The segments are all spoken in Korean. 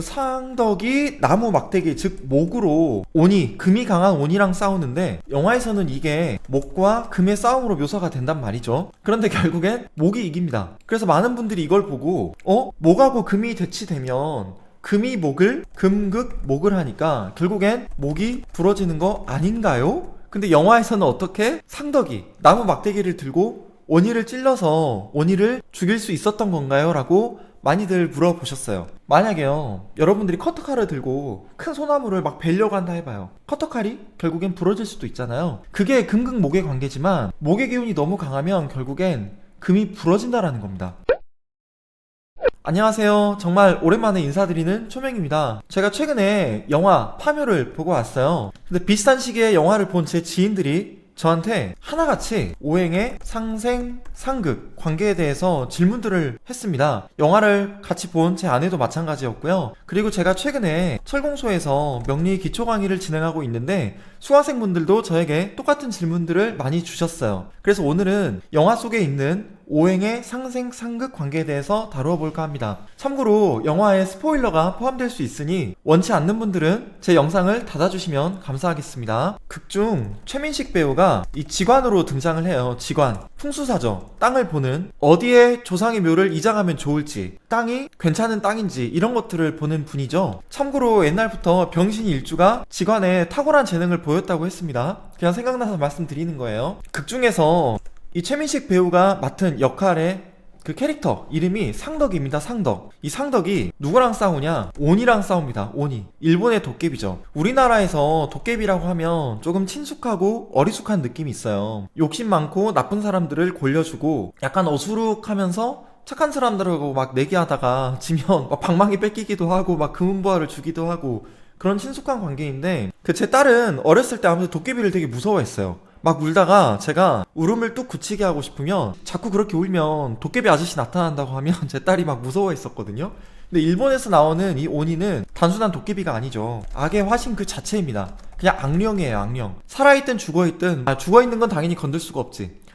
상덕이 나무 막대기, 즉 목으로 오니, 금이 강한 오니랑 싸우는데 영화에서는 이게 목과 금의 싸움으로 묘사가 된단 말이죠. 그런데 결국엔 목이 이깁니다. 그래서 많은 분들이 이걸 보고 목하고 금이 대치되면 금이 목을, 금극 목을 하니까 결국엔 목이 부러지는 거 아닌가요? 근데 영화에서는 어떻게 상덕이 나무 막대기를 들고 오니를 찔러서 오니를 죽일 수 있었던 건가요? 라고 많이들 물어보셨어요. 만약에요, 여러분들이 커터칼을 들고 큰 소나무를 막 베려고 한다 해봐요. 커터칼이 결국엔 부러질 수도 있잖아요. 그게 금극목의 관계지만 목의 기운이 너무 강하면 결국엔 금이 부러진다라는 겁니다. 안녕하세요. 정말 오랜만에 인사드리는 초명입니다. 제가 최근에 영화 파묘를 보고 왔어요. 근데 비슷한 시기에 영화를 본 제 지인들이 저한테 하나같이 오행의 상생, 상극 관계에 대해서 질문들을 했습니다. 영화를 같이 본 제 아내도 마찬가지였고요. 그리고 제가 최근에 철공소에서 명리 기초 강의를 진행하고 있는데 수강생분들도 저에게 똑같은 질문들을 많이 주셨어요. 그래서 오늘은 영화 속에 있는 오행의 상생, 상극 관계에 대해서 다루어 볼까 합니다. 참고로 영화에 스포일러가 포함될 수 있으니 원치 않는 분들은 제 영상을 닫아주시면 감사하겠습니다. 극중 최민식 배우가 이 직관으로 등장을 해요. 직관, 풍수사죠. 땅을 보는, 어디에 조상의 묘를 이장하면 좋을지, 땅이 괜찮은 땅인지 이런 것들을 보는 분이죠. 참고로 옛날부터 병신 일주가 직관에 탁월한 재능을 보였다고 했습니다. 그냥 생각나서 말씀드리는 거예요. 극중에서 이 최민식 배우가 맡은 역할의 그 캐릭터 이름이 상덕입니다. 상덕. 이 상덕이 누구랑 싸우냐? 오니랑 싸웁니다. 오니. 일본의 도깨비죠. 우리나라에서 도깨비라고 하면 조금 친숙하고 어리숙한 느낌이 있어요. 욕심 많고 나쁜 사람들을 골려주고 약간 어수룩하면서 착한 사람들하고 막 내기하다가 지면 막 방망이 뺏기기도 하고 막 금은보화를 주기도 하고 그런 친숙한 관계인데 제 딸은 어렸을 때 아무래도 도깨비를 되게 무서워했어요. 막 울다가 제가 울음을 뚝 그치게 하고 싶으면 자꾸 그렇게 울면 도깨비 아저씨 나타난다고 하면 제 딸이 막 무서워했었거든요. 근데 일본에서 나오는 이 오니는 단순한 도깨비가 아니죠. 악의 화신 그 자체입니다. 그냥 악령이에요. 악령. 살아있든 죽어있든 죽어있는 건 당연히 건들 수가 없지.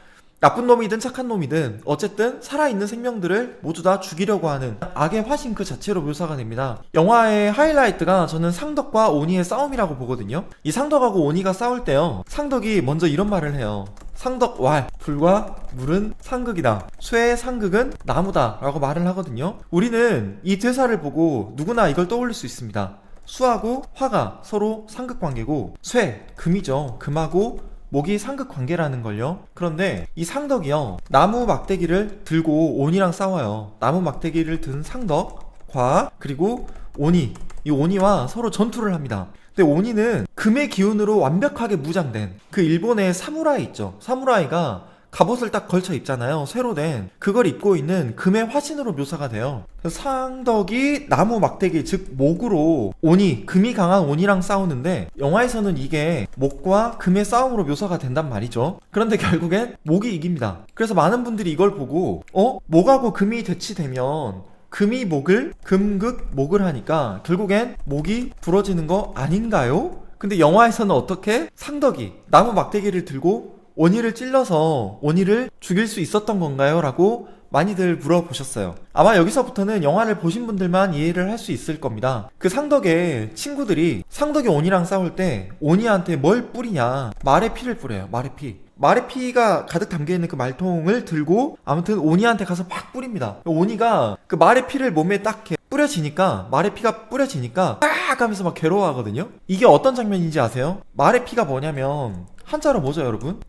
나쁜 놈이든 착한 놈이든 어쨌든 살아있는 생명들을 모두 다 죽이려고 하는 악의 화신 그 자체로 묘사가 됩니다. 영화의 하이라이트가 저는 상덕과 오니의 싸움이라고 보거든요. 이 상덕하고 오니가 싸울 때요, 상덕이 먼저 이런 말을 해요. 상덕왈, 불과 물은 상극이다. 쇠의 상극은 나무다 라고 말을 하거든요. 우리는 이 대사를 보고 누구나 이걸 떠올릴 수 있습니다. 수하고 화가 서로 상극 관계고 쇠, 금이죠. 금하고 목이 상극 관계라는 걸요. 그런데 이 상덕이요, 나무 막대기를 들고 오니랑 싸워요. 나무 막대기를 든 상덕과 그리고 오니, 이 오니와 서로 전투를 합니다. 근데 오니는 금의 기운으로 완벽하게 무장된 그 일본의 사무라이 있죠. 사무라이가 갑옷을 딱 걸쳐 입잖아요. 쇠로 된 그걸 입고 있는 금의 화신으로 묘사가 돼요. 상덕이 나무 막대기, 즉 목으로 오니, 금이 강한 오니랑 싸우는데 영화에서는 이게 목과 금의 싸움으로 묘사가 된단 말이죠. 그런데 결국엔 목이 이깁니다. 그래서 많은 분들이 이걸 보고 목하고 금이 대치되면 금이 목을, 금극 목을 하니까 결국엔 목이 부러지는 거 아닌가요? 근데 영화에서는 어떻게 상덕이 나무 막대기를 들고 오니를 찔러서 오니를 죽일 수 있었던 건가요? 라고 많이들 물어보셨어요. 아마 여기서부터는 영화를 보신 분들만 이해를 할 수 있을 겁니다. 그 상덕의 친구들이 상덕이 오니랑 싸울 때 오니한테 뭘 뿌리냐? 말의 피를 뿌려요. 말의 피. 말의 피가 가득 담겨있는 그 말통을 들고 아무튼 오니한테 가서 막 뿌립니다. 오니가 그 말의 피를 몸에 딱 뿌려지니까, 말의 피가 뿌려지니까 빡 하면서 막 괴로워하거든요. 이게 어떤 장면인지 아세요? 말의 피가 뭐냐면 한자로 뭐죠 여러분?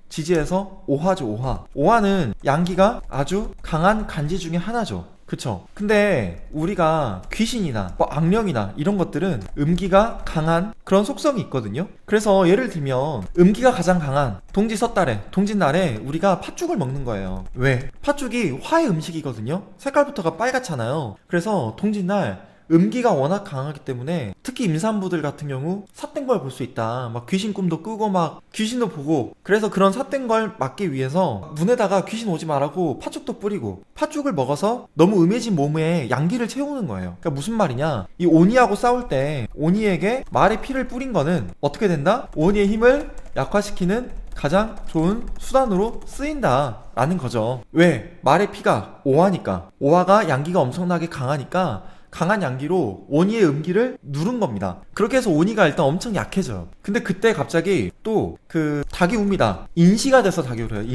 지지에서 오화죠. 오화. 오화는 양기가 아주 강한 간지 중에 하나죠. 그쵸? 근데 우리가 귀신이나 뭐 악령이나 이런 것들은 음기가 강한 그런 속성이 있거든요. 그래서 예를 들면 음기가 가장 강한 동지섣달에, 동짓날에 우리가 팥죽을 먹는 거예요. 왜? 팥죽이 화의 음식이거든요. 색깔부터가 빨갛잖아요. 그래서 동짓날 음기가 워낙 강하기 때문에 특히 임산부들 같은 경우 삿된 걸 볼 수 있다. 막 귀신 꿈도 꾸고 막 귀신도 보고, 그래서 그런 삿된 걸 막기 위해서 문에다가 귀신 오지 말라고 팥죽도 뿌리고 팥죽을 먹어서 너무 음해진 몸에 양기를 채우는 거예요. 그러니까 무슨 말이냐, 이 오니하고 싸울 때 오니에게 말의 피를 뿌린 거는 어떻게 된다? 오니의 힘을 약화시키는 가장 좋은 수단으로 쓰인다 라는 거죠. 왜? 말의 피가 오화니까, 오화가 양기가 엄청나게 강하니까 강한 양기로 오니의 음기를 누른 겁니다. 그렇게 해서 오니가 일단 엄청 약해져요. 근데 그때 갑자기 또 그 닭이 웁니다. 인시가 돼서 닭이 울어요.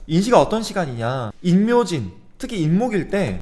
인시가 어떤 시간이냐, 인묘진, 특히 인목일 때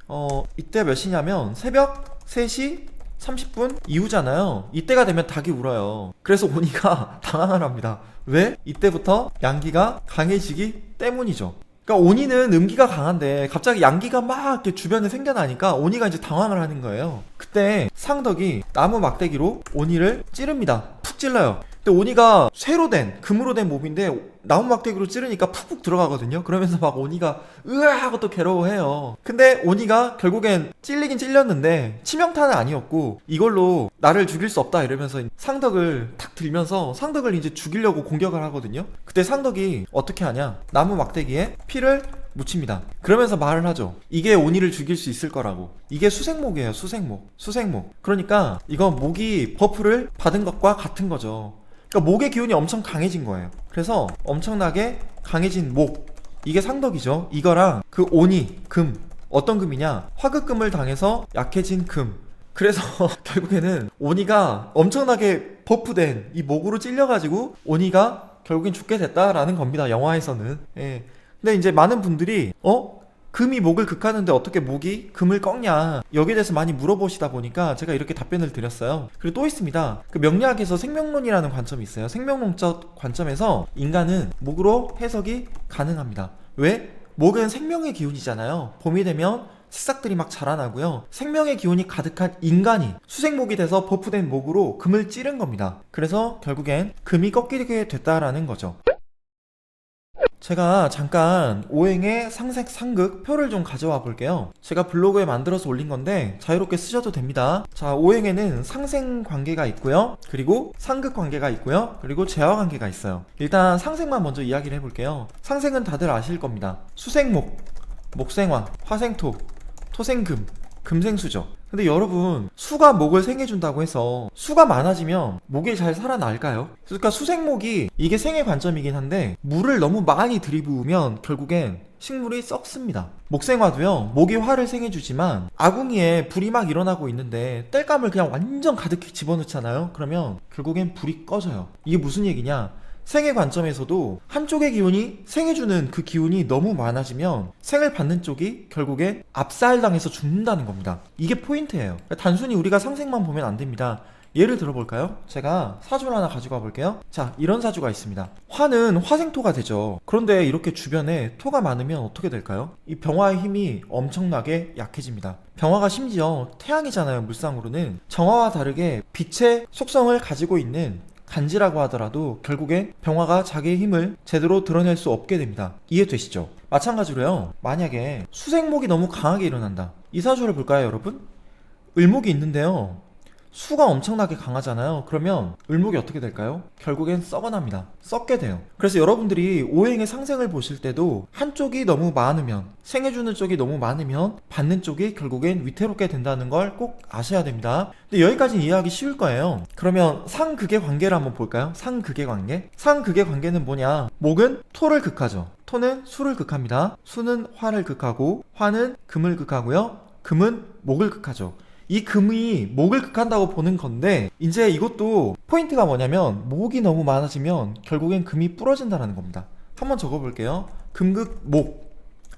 이때 몇 시냐면 새벽 3시 30분 이후잖아요. 이때가 되면 닭이 울어요. 그래서 오니가 당황을 합니다. 왜? 이때부터 양기가 강해지기 때문이죠. 그러니까 오니는 음기가 강한데 갑자기 양기가 막 이렇게 주변에 생겨나니까 오니가 이제 당황을 하는 거예요. 그때 상덕이 나무 막대기로 오니를 찌릅니다. 푹 찔러요. 근데 오니가 쇠로 된, 금으로 된 몸인데 나무 막대기로 찌르니까 푹푹 들어가거든요. 그러면서 막 오니가 으아 하고 또 괴로워해요. 근데 오니가 결국엔 찔리긴 찔렸는데 치명타는 아니었고 이걸로 나를 죽일 수 없다 이러면서 상덕을 탁 들면서 상덕을 이제 죽이려고 공격을 하거든요. 그때 상덕이 어떻게 하냐, 나무 막대기에 피를 묻힙니다. 그러면서 말을 하죠. 이게 오니를 죽일 수 있을 거라고. 이게 수생목이에요. 수생목. 그러니까 이건 목이 버프를 받은 것과 같은 거죠. 그러니까 목의 기운이 엄청 강해진 거예요. 그래서 엄청나게 강해진 목, 이게 상덕이죠. 이거랑 그 오니, 금, 어떤 금이냐, 화극금을 당해서 약해진 금. 그래서 결국에는 오니가 엄청나게 버프된 이 목으로 찔려가지고 오니가 결국엔 죽게 됐다라는 겁니다. 영화에서는. 예. 근데 이제 많은 분들이 금이 목을 극하는데 어떻게 목이 금을 꺾냐, 여기에 대해서 많이 물어보시다 보니까 제가 이렇게 답변을 드렸어요. 그리고 또 있습니다. 그 명리학에서 생명론이라는 관점이 있어요. 생명론적 관점에서 인간은 목으로 해석이 가능합니다. 왜? 목은 생명의 기운이잖아요. 봄이 되면 새싹들이 막 자라나고요. 생명의 기운이 가득한 인간이 수생목이 돼서 버프된 목으로 금을 찌른 겁니다. 그래서 결국엔 금이 꺾이게 됐다라는 거죠. 제가 잠깐 오행의 상색 상극 표를 좀 가져와 볼게요. 제가 블로그에 만들어서 올린 건데 자유롭게 쓰셔도 됩니다. 자, 오행에는 상생 관계가 있고요, 그리고 상극 관계가 있고요, 그리고 재화 관계가 있어요. 일단 상생만 먼저 이야기를 해볼게요. 상생은 다들 아실 겁니다. 수생목, 목생화, 화생토, 토생금, 금생수죠. 근데 여러분, 수가 목을 생해준다고 해서 수가 많아지면 목이 잘 살아날까요? 그러니까 수생목이 이게 생의 관점이긴 한데 물을 너무 많이 들이부으면 결국엔 식물이 썩습니다. 목생화도요, 목이 화를 생해주지만 아궁이에 불이 막 일어나고 있는데 땔감을 그냥 완전 가득히 집어넣잖아요. 그러면 결국엔 불이 꺼져요. 이게 무슨 얘기냐, 생의 관점에서도 한쪽의 기운이 생해주는 그 기운이 너무 많아지면 생을 받는 쪽이 결국에 압살당해서 죽는다는 겁니다. 이게 포인트예요. 단순히 우리가 상생만 보면 안 됩니다. 예를 들어볼까요? 제가 사주를 하나 가지고 와볼게요. 자, 이런 사주가 있습니다. 화는 화생토가 되죠. 그런데 이렇게 주변에 토가 많으면 어떻게 될까요? 이 병화의 힘이 엄청나게 약해집니다. 병화가 심지어 태양이잖아요. 물상으로는 정화와 다르게 빛의 속성을 가지고 있는 간지라고 하더라도 결국에 병화가 자기의 힘을 제대로 드러낼 수 없게 됩니다. 이해되시죠? 마찬가지로요, 만약에 수생목이 너무 강하게 일어난다. 이 사주를 볼까요, 여러분? 을목이 있는데요, 수가 엄청나게 강하잖아요. 그러면 을목이 어떻게 될까요? 결국엔 썩어납니다. 썩게 돼요. 그래서 여러분들이 오행의 상생을 보실 때도 한쪽이 너무 많으면, 생해주는 쪽이 너무 많으면 받는 쪽이 결국엔 위태롭게 된다는 걸 꼭 아셔야 됩니다. 근데 여기까지는 이해하기 쉬울 거예요. 그러면 상극의 관계를 한번 볼까요? 상극의 관계? 상극의 관계는 뭐냐, 목은 토를 극하죠. 토는 수를 극합니다. 수는 화를 극하고, 화는 금을 극하고요, 금은 목을 극하죠. 이 금이 목을 극한다고 보는 건데, 이제 이것도 포인트가 뭐냐면 목이 너무 많아지면 결국엔 금이 부러진다는 겁니다. 한번 적어볼게요. 금극 목,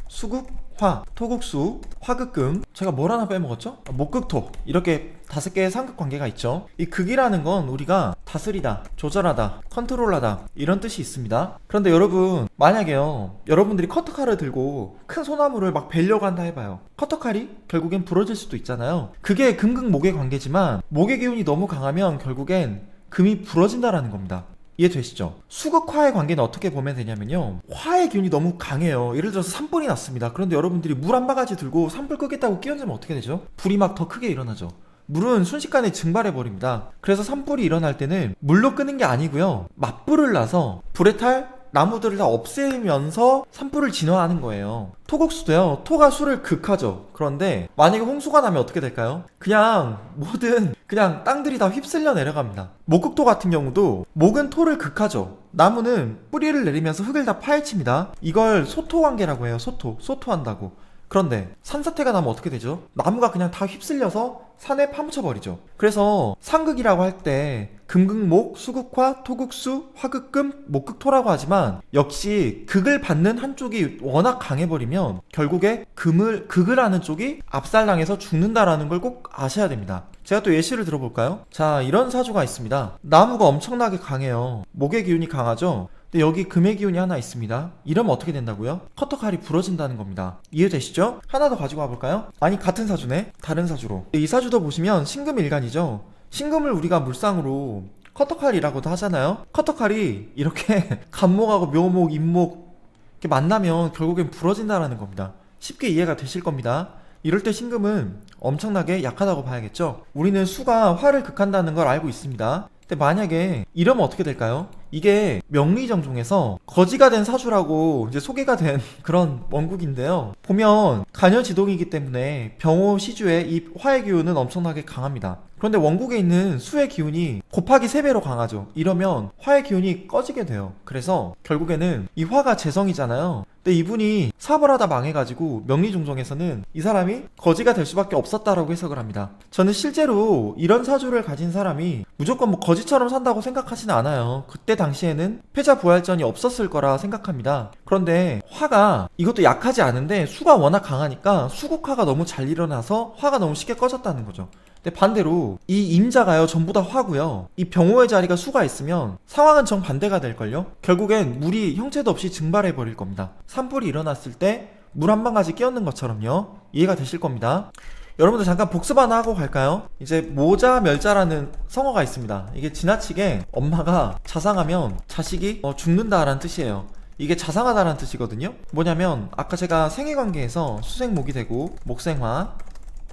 수극 화, 토극 수, 화극 금. 제가 뭘 하나 빼먹었죠? 목극 토. 이렇게 5개의 상극 관계가 있죠. 이 극이라는 건 우리가 다스리다, 조절하다, 컨트롤하다, 이런 뜻이 있습니다. 그런데 여러분, 만약에요, 여러분들이 커터칼을 들고 큰 소나무를 막 베려고 한다 해봐요. 커터칼이 결국엔 부러질 수도 있잖아요. 그게 금극 목의 관계지만 목의 기운이 너무 강하면 결국엔 금이 부러진다라는 겁니다. 이해되시죠? 수극화의 관계는 어떻게 보면 되냐면요, 화의 기운이 너무 강해요. 예를 들어서 산불이 났습니다. 그런데 여러분들이 물 한 바가지 들고 산불 끄겠다고 끼얹으면 어떻게 되죠? 불이 막 더 크게 일어나죠. 물은 순식간에 증발해버립니다. 그래서 산불이 일어날 때는 물로 끄는 게 아니고요, 맞불을 놔서 불에 탈 나무들을 다 없애면서 산불을 진화하는 거예요. 토국수도요, 토가 수를 극하죠. 그런데 만약에 홍수가 나면 어떻게 될까요? 그냥 모든 땅들이 다 휩쓸려 내려갑니다. 목극토 같은 경우도 목은 토를 극하죠. 나무는 뿌리를 내리면서 흙을 다 파헤칩니다. 이걸 소토관계라고 해요. 소토한다고. 그런데 산사태가 나면 어떻게 되죠? 나무가 그냥 다 휩쓸려서 산에 파묻혀버리죠. 그래서 상극이라고 할 때 금극목, 수극화, 토극수, 화극금, 목극토라고 하지만 역시 극을 받는 한쪽이 워낙 강해버리면 결국에 극을 하는 쪽이 압살당해서 죽는다라는 걸 꼭 아셔야 됩니다. 제가 또 예시를 들어볼까요? 자, 이런 사주가 있습니다. 나무가 엄청나게 강해요. 목의 기운이 강하죠? 근데 여기 금의 기운이 하나 있습니다. 이러면 어떻게 된다고요? 커터칼이 부러진다는 겁니다. 이해되시죠? 하나 더 가지고 와볼까요? 아니, 같은 사주네. 다른 사주로. 이 사주도 보시면 신금일간이죠. 신금을 우리가 물상으로 커터칼이라고도 하잖아요. 커터칼이 이렇게 간목하고 묘목, 임목 이렇게 만나면 결국엔 부러진다라는 겁니다. 쉽게 이해가 되실 겁니다. 이럴 때 신금은 엄청나게 약하다고 봐야겠죠. 우리는 수가 화를 극한다는 걸 알고 있습니다. 근데 만약에 이러면 어떻게 될까요? 이게 명리정종에서 거지가 된 사주라고 이제 소개가 된 그런 원국인데요. 보면 간여지동이기 때문에 병호 시주의 이 화의 기운은 엄청나게 강합니다. 그런데 원국에 있는 수의 기운이 곱하기 3배로 강하죠. 이러면 화의 기운이 꺼지게 돼요. 그래서 결국에는 이 화가 재성이잖아요. 근데 이분이 사업을 하다 망해가지고 명리종종에서는 이 사람이 거지가 될 수밖에 없었다라고 해석을 합니다. 저는 실제로 이런 사주를 가진 사람이 무조건 뭐 거지처럼 산다고 생각하지는 않아요. 그때 당시에는 패자부활전이 없었을 거라 생각합니다. 그런데 화가 이것도 약하지 않은데 수가 워낙 강하니까 수국화가 너무 잘 일어나서 화가 너무 쉽게 꺼졌다는 거죠. 근데 반대로 이 임자가요 전부 다 화고요. 이 병호의 자리가 수가 있으면 상황은 정반대가 될걸요. 결국엔 물이 형체도 없이 증발해 버릴 겁니다. 산불이 일어났을 때 물 한 방아지 끼얹는 것처럼요. 이해가 되실 겁니다. 여러분들 잠깐 복습 하나 하고 갈까요? 이제 모자멸자라는 성어가 있습니다. 이게 지나치게 엄마가 자상하면 자식이 죽는다라는 뜻이에요. 이게 자상하다라는 뜻이거든요. 뭐냐면 아까 제가 생애관계에서 수생목이 되고 목생화,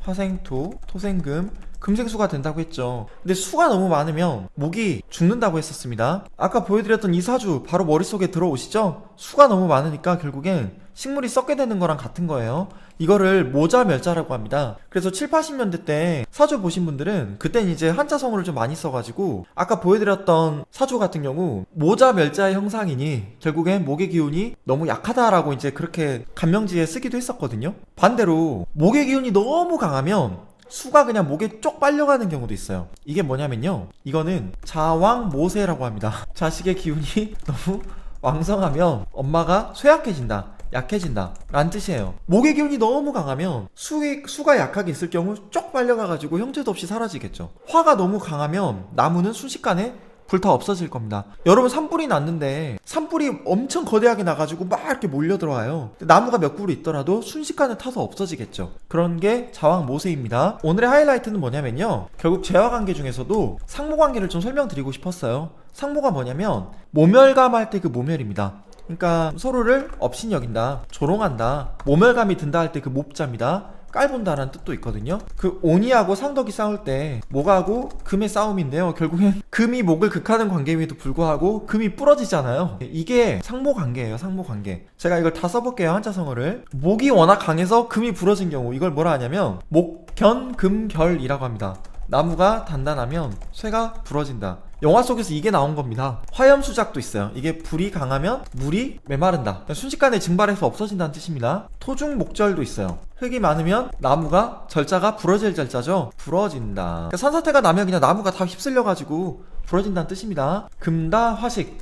화생토, 토생금, 금생수가 된다고 했죠. 근데 수가 너무 많으면 목이 죽는다고 했었습니다. 아까 보여드렸던 이 사주 바로 머릿속에 들어오시죠? 수가 너무 많으니까 결국엔 식물이 썩게 되는 거랑 같은 거예요. 이거를 모자멸자라고 합니다. 그래서 7, 80년대 때 사주 보신 분들은 그땐 이제 한자성어를 좀 많이 써가지고 아까 보여드렸던 사주 같은 경우 모자멸자의 형상이니 결국엔 목의 기운이 너무 약하다라고 이제 그렇게 간명지에 쓰기도 했었거든요. 반대로 목의 기운이 너무 강하면 수가 그냥 목에 쪽 빨려가는 경우도 있어요. 이게 뭐냐면요, 이거는 자왕모세라고 합니다. 자식의 기운이 너무 왕성하면 엄마가 쇠약해진다, 약해진다 라는 뜻이에요. 목의 기운이 너무 강하면 수가 약하게 있을 경우 쪽 빨려가가지고 형체도 없이 사라지겠죠. 화가 너무 강하면 나무는 순식간에 불타 없어질 겁니다. 여러분 산불이 났는데 산불이 엄청 거대하게 나가지고 막 이렇게 몰려 들어와요. 나무가 몇 그루 있더라도 순식간에 타서 없어지겠죠. 그런 게 자왕모세입니다. 오늘의 하이라이트는 뭐냐면요, 결국 재화관계 중에서도 상모관계를 좀 설명드리고 싶었어요. 상모가 뭐냐면 모멸감할 때 그 모멸입니다. 그러니까 서로를 업신여긴다, 조롱한다, 모멸감이 든다 할 때 그 몹자입니다. 깔본다라는 뜻도 있거든요. 그 오니하고 상덕이 싸울 때 목하고 금의 싸움인데요, 결국엔 금이 목을 극하는 관계임에도 불구하고 금이 부러지잖아요. 이게 상모관계예요. 상모관계. 제가 이걸 다 써볼게요. 한자성어를. 목이 워낙 강해서 금이 부러진 경우 이걸 뭐라 하냐면 목견금결이라고 합니다. 나무가 단단하면 쇠가 부러진다. 영화 속에서 이게 나온 겁니다. 화염수작도 있어요. 이게 불이 강하면 물이 메마른다, 순식간에 증발해서 없어진다는 뜻입니다. 토중목절도 있어요. 흙이 많으면 나무가 절자가 부러질 절자죠. 부러진다. 그러니까 산사태가 나면 그냥 나무가 다 휩쓸려가지고 부러진다는 뜻입니다. 금다화식.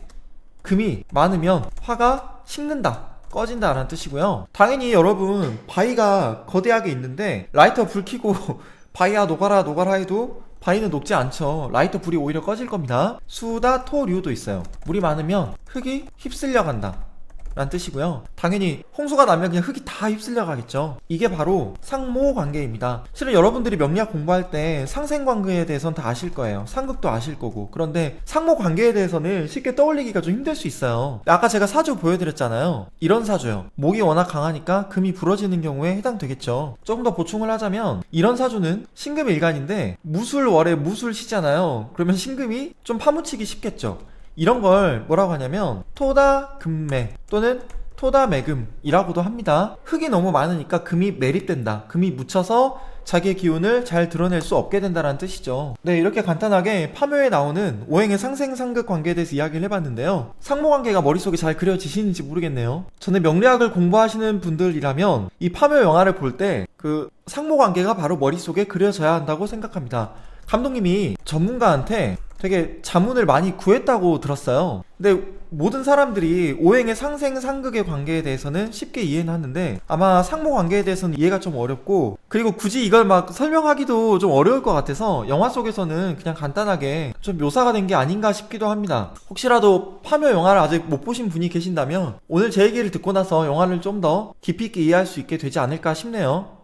금이 많으면 화가 식는다, 꺼진다 라는 뜻이고요. 당연히 여러분 바위가 거대하게 있는데 라이터 불 켜고 바위야 녹아라 녹아라 해도 바위는 녹지 않죠. 라이터 불이 오히려 꺼질 겁니다. 수다 토류도 있어요. 물이 많으면 흙이 휩쓸려 간다 라는 뜻이고요. 당연히 홍수가 나면 그냥 흙이 다 휩쓸려 가겠죠. 이게 바로 상모관계입니다. 실은 여러분들이 명리학 공부할 때 상생관계에 대해서는 다 아실 거예요. 상극도 아실 거고. 그런데 상모관계에 대해서는 쉽게 떠올리기가 좀 힘들 수 있어요. 아까 제가 사주 보여드렸잖아요. 이런 사주요. 목이 워낙 강하니까 금이 부러지는 경우에 해당되겠죠. 조금 더 보충을 하자면 이런 사주는 신금일간인데 무술월에 무술시잖아요. 그러면 신금이 좀 파묻히기 쉽겠죠. 이런 걸 뭐라고 하냐면 토다금매 또는 토다매금이라고도 합니다. 흙이 너무 많으니까 금이 매립된다, 금이 묻혀서 자기의 기운을 잘 드러낼 수 없게 된다는 뜻이죠. 네, 이렇게 간단하게 파묘에 나오는 오행의 상생상극 관계에 대해서 이야기를 해봤는데요. 상모관계가 머릿속에 잘 그려지시는지 모르겠네요. 저는 명리학을 공부하시는 분들이라면 이 파묘 영화를 볼 때 그 상모관계가 바로 머릿속에 그려져야 한다고 생각합니다. 감독님이 전문가한테 되게 자문을 많이 구했다고 들었어요. 근데 모든 사람들이 오행의 상생상극의 관계에 대해서는 쉽게 이해는 하는데 아마 상모 관계에 대해서는 이해가 좀 어렵고, 그리고 굳이 이걸 막 설명하기도 좀 어려울 것 같아서 영화 속에서는 그냥 간단하게 좀 묘사가 된 게 아닌가 싶기도 합니다. 혹시라도 파묘 영화를 아직 못 보신 분이 계신다면 오늘 제 얘기를 듣고 나서 영화를 좀 더 깊이 있게 이해할 수 있게 되지 않을까 싶네요.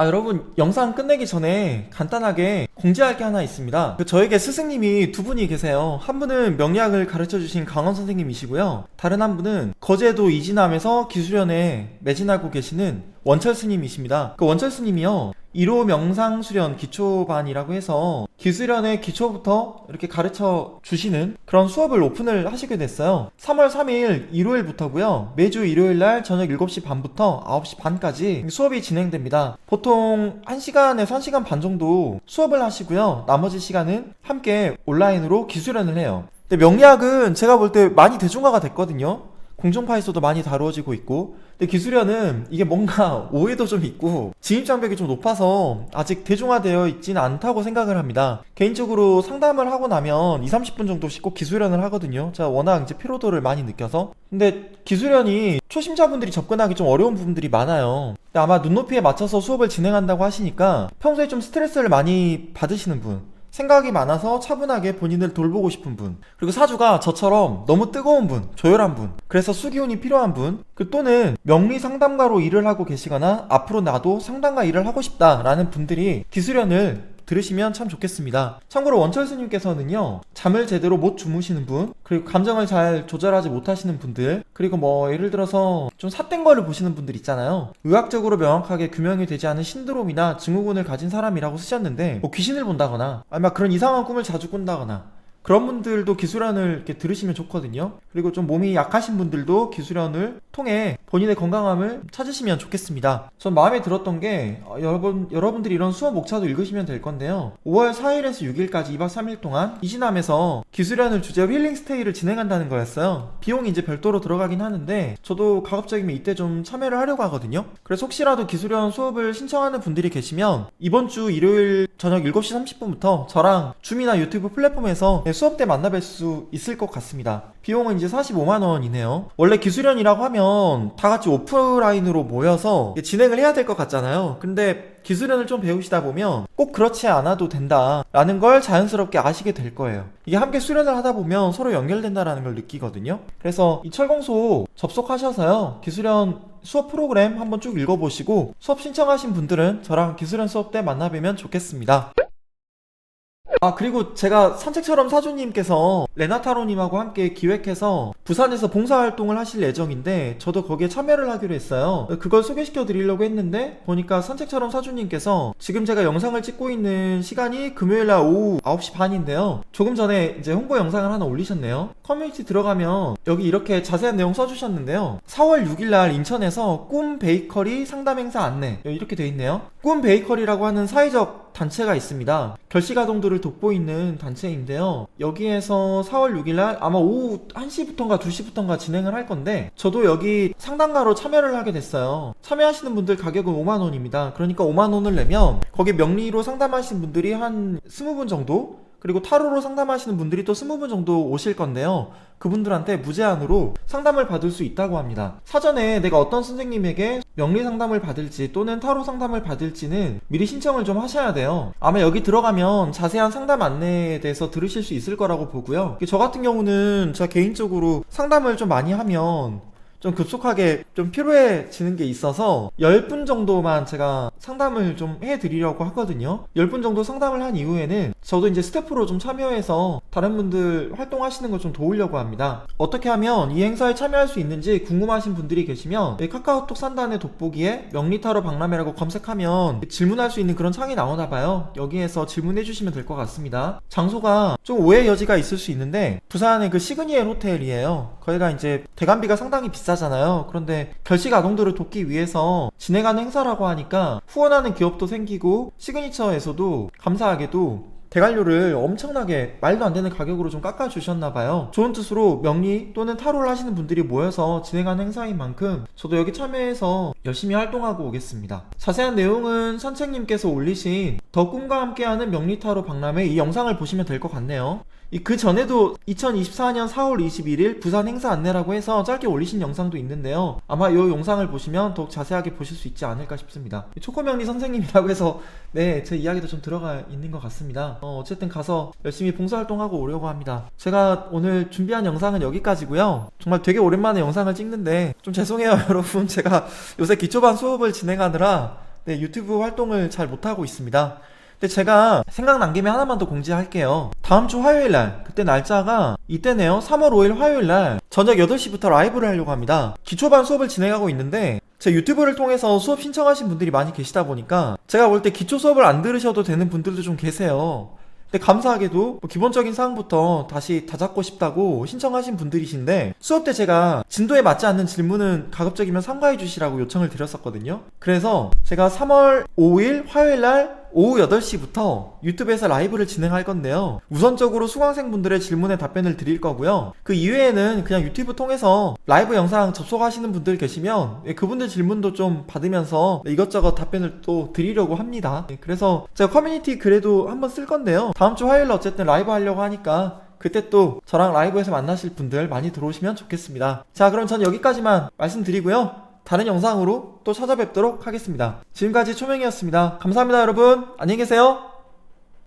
여러분, 영상 끝내기 전에 간단하게 공지할 게 하나 있습니다. 저에게 스승님이 두 분이 계세요. 한 분은 명리학을 가르쳐주신 강원 선생님이시고요. 다른 한 분은 거제도 이진함에서 기수련에 매진하고 계시는 원철 스님이십니다. 그 원철 스님이요, 1호 명상수련 기초반이라고 해서 기수련의 기초부터 이렇게 가르쳐 주시는 그런 수업을 오픈을 하시게 됐어요. 3월 3일 일요일부터고요. 매주 일요일날 저녁 7시 반부터 9시 반까지 수업이 진행됩니다. 보통 1시간에서 1시간 반 정도 수업을 하시고요. 나머지 시간은 함께 온라인으로 기수련을 해요. 근데 명리학은 제가 볼 때 많이 대중화가 됐거든요. 공중파에서도 많이 다루어지고 있고, 근데 기수련은 이게 뭔가 오해도 좀 있고 진입장벽이 좀 높아서 아직 대중화되어 있지는 않다고 생각을 합니다. 개인적으로 상담을 하고 나면 20-30분 정도씩 꼭 기수련을 하거든요. 제가 워낙 이제 피로도를 많이 느껴서. 근데 기수련이 초심자분들이 접근하기 좀 어려운 부분들이 많아요. 근데 아마 눈높이에 맞춰서 수업을 진행한다고 하시니까 평소에 좀 스트레스를 많이 받으시는 분, 생각이 많아서 차분하게 본인을 돌보고 싶은 분, 그리고 사주가 저처럼 너무 뜨거운 분, 조열한 분, 그래서 수기운이 필요한 분, 또는 명리 상담가로 일을 하고 계시거나 앞으로 나도 상담가 일을 하고 싶다라는 분들이 기수련을 들으시면 참 좋겠습니다. 참고로 원철 스님께서는요, 잠을 제대로 못 주무시는 분, 그리고 감정을 잘 조절하지 못하시는 분들, 그리고 뭐 예를 들어서 좀 삿된 거를 보시는 분들 있잖아요. 의학적으로 명확하게 규명이 되지 않은 신드롬이나 증후군을 가진 사람이라고 쓰셨는데, 뭐 귀신을 본다거나 아니면 그런 이상한 꿈을 자주 꾼다거나 그런 분들도 기수련을 이렇게 들으시면 좋거든요. 그리고 좀 몸이 약하신 분들도 기수련을 통해 본인의 건강함을 찾으시면 좋겠습니다. 전 마음에 들었던 게 여러분들이 이런 수업 목차도 읽으시면 될 건데요. 5월 4일에서 6일까지 2박 3일 동안 이진함에서 기수련을 주제로 힐링 스테이를 진행한다는 거였어요. 비용이 이제 별도로 들어가긴 하는데 저도 가급적이면 이때 좀 참여를 하려고 하거든요. 그래서 혹시라도 기수련 수업을 신청하는 분들이 계시면 이번 주 일요일 저녁 7시 30분부터 저랑 줌이나 유튜브 플랫폼에서 수업 때 만나뵐 수 있을 것 같습니다. 비용은 이제 45만원이네요. 원래 기수련이라고 하면 다 같이 오프라인으로 모여서 진행을 해야 될 것 같잖아요. 근데 기수련을 좀 배우시다 보면 꼭 그렇지 않아도 된다라는 걸 자연스럽게 아시게 될 거예요. 이게 함께 수련을 하다 보면 서로 연결된다라는 걸 느끼거든요. 그래서 이 철공소 접속하셔서요, 기수련 수업 프로그램 한번 쭉 읽어보시고 수업 신청하신 분들은 저랑 기수련 수업 때 만나뵈면 좋겠습니다. 그리고 제가 산책처럼 사주님께서 레나타로님하고 함께 기획해서 부산에서 봉사활동을 하실 예정인데 저도 거기에 참여를 하기로 했어요. 그걸 소개시켜 드리려고 했는데 보니까 산책처럼 사주님께서 지금 제가 영상을 찍고 있는 시간이 금요일날 오후 9시 반인데요. 조금 전에 이제 홍보 영상을 하나 올리셨네요. 커뮤니티 들어가면 여기 이렇게 자세한 내용 써주셨는데요. 4월 6일날 인천에서 꿈 베이커리 상담 행사 안내, 이렇게 돼 있네요. 꿈 베이커리라고 하는 사회적 단체가 있습니다. 결식아동들을 돕고 있는 단체인데요. 여기에서 4월 6일날 아마 오후 1시부터인가 2시부터인가 진행을 할 건데 저도 여기 상담가로 참여를 하게 됐어요. 참여하시는 분들 가격은 5만원입니다. 그러니까 5만원을 내면 거기 명리로 상담하시는 분들이 한 20분 정도, 그리고 타로로 상담하시는 분들이 또 20분 정도 오실 건데요. 그분들한테 무제한으로 상담을 받을 수 있다고 합니다. 사전에 내가 어떤 선생님에게 명리 상담을 받을지 또는 타로 상담을 받을지는 미리 신청을 좀 하셔야 돼요. 아마 여기 들어가면 자세한 상담 안내에 대해서 들으실 수 있을 거라고 보고요. 저 같은 경우는 제가 개인적으로 상담을 좀 많이 하면 좀 급속하게 좀 피로해지는 게 있어서 10분 정도만 제가 상담을 좀 해드리려고 하거든요. 10분 정도 상담을 한 이후에는 저도 이제 스태프로 좀 참여해서 다른 분들 활동하시는 걸 좀 도우려고 합니다. 어떻게 하면 이 행사에 참여할 수 있는지 궁금하신 분들이 계시면 카카오톡 상단의 돋보기에 명리타로 박람회라고 검색하면 질문할 수 있는 그런 창이 나오나봐요. 여기에서 질문해 주시면 될 것 같습니다. 장소가 좀 오해 여지가 있을 수 있는데 부산의 그 시그니엘 호텔이에요. 거기가 이제 대관비가 상당히 비쌉니다. 비싸잖아요. 그런데 결식 아동들을 돕기 위해서 진행하는 행사라고 하니까 후원하는 기업도 생기고 시그니처에서도 감사하게도 대관료를 엄청나게 말도 안 되는 가격으로 좀 깎아주셨나봐요. 좋은 뜻으로 명리 또는 타로를 하시는 분들이 모여서 진행하는 행사인 만큼 저도 여기 참여해서 열심히 활동하고 오겠습니다. 자세한 내용은 선책님께서 올리신 더 꿈과 함께하는 명리타로 박람회 이 영상을 보시면 될 것 같네요. 그 전에도 2024년 4월 21일 부산 행사 안내라고 해서 짧게 올리신 영상도 있는데요. 아마 이 영상을 보시면 더욱 자세하게 보실 수 있지 않을까 싶습니다. 초코명리 선생님이라고 해서 네, 제 이야기도 좀 들어가 있는 것 같습니다. 어쨌든 가서 열심히 봉사활동하고 오려고 합니다. 제가 오늘 준비한 영상은 여기까지고요. 정말 되게 오랜만에 영상을 찍는데 좀 죄송해요 여러분. 제가 요새 기초반 수업을 진행하느라 네, 유튜브 활동을 잘 못하고 있습니다. 근데 제가 생각난 김에 하나만 더 공지할게요. 다음 주 화요일날, 그때 날짜가 이때네요. 3월 5일 화요일날 저녁 8시부터 라이브를 하려고 합니다. 기초반 수업을 진행하고 있는데 제 유튜브를 통해서 수업 신청하신 분들이 많이 계시다 보니까 제가 볼 때 기초 수업을 안 들으셔도 되는 분들도 좀 계세요. 근데 감사하게도 기본적인 사항부터 다시 다잡고 싶다고 신청하신 분들이신데 수업 때 제가 진도에 맞지 않는 질문은 가급적이면 삼가해 주시라고 요청을 드렸었거든요. 그래서 제가 3월 5일 화요일날 오후 8시부터 유튜브에서 라이브를 진행할 건데요. 우선적으로 수강생분들의 질문에 답변을 드릴 거고요. 그 이외에는 그냥 유튜브 통해서 라이브 영상 접속하시는 분들 계시면 그분들 질문도 좀 받으면서 이것저것 답변을 또 드리려고 합니다. 그래서 제가 커뮤니티 글에도 한번 쓸 건데요. 다음 주 화요일 어쨌든 라이브 하려고 하니까 그때 또 저랑 라이브에서 만나실 분들 많이 들어오시면 좋겠습니다. 자, 그럼 전 여기까지만 말씀드리고요. 다른 영상으로 또 찾아뵙도록 하겠습니다. 지금까지 초명이었습니다. 감사합니다 여러분. 안녕히 계세요.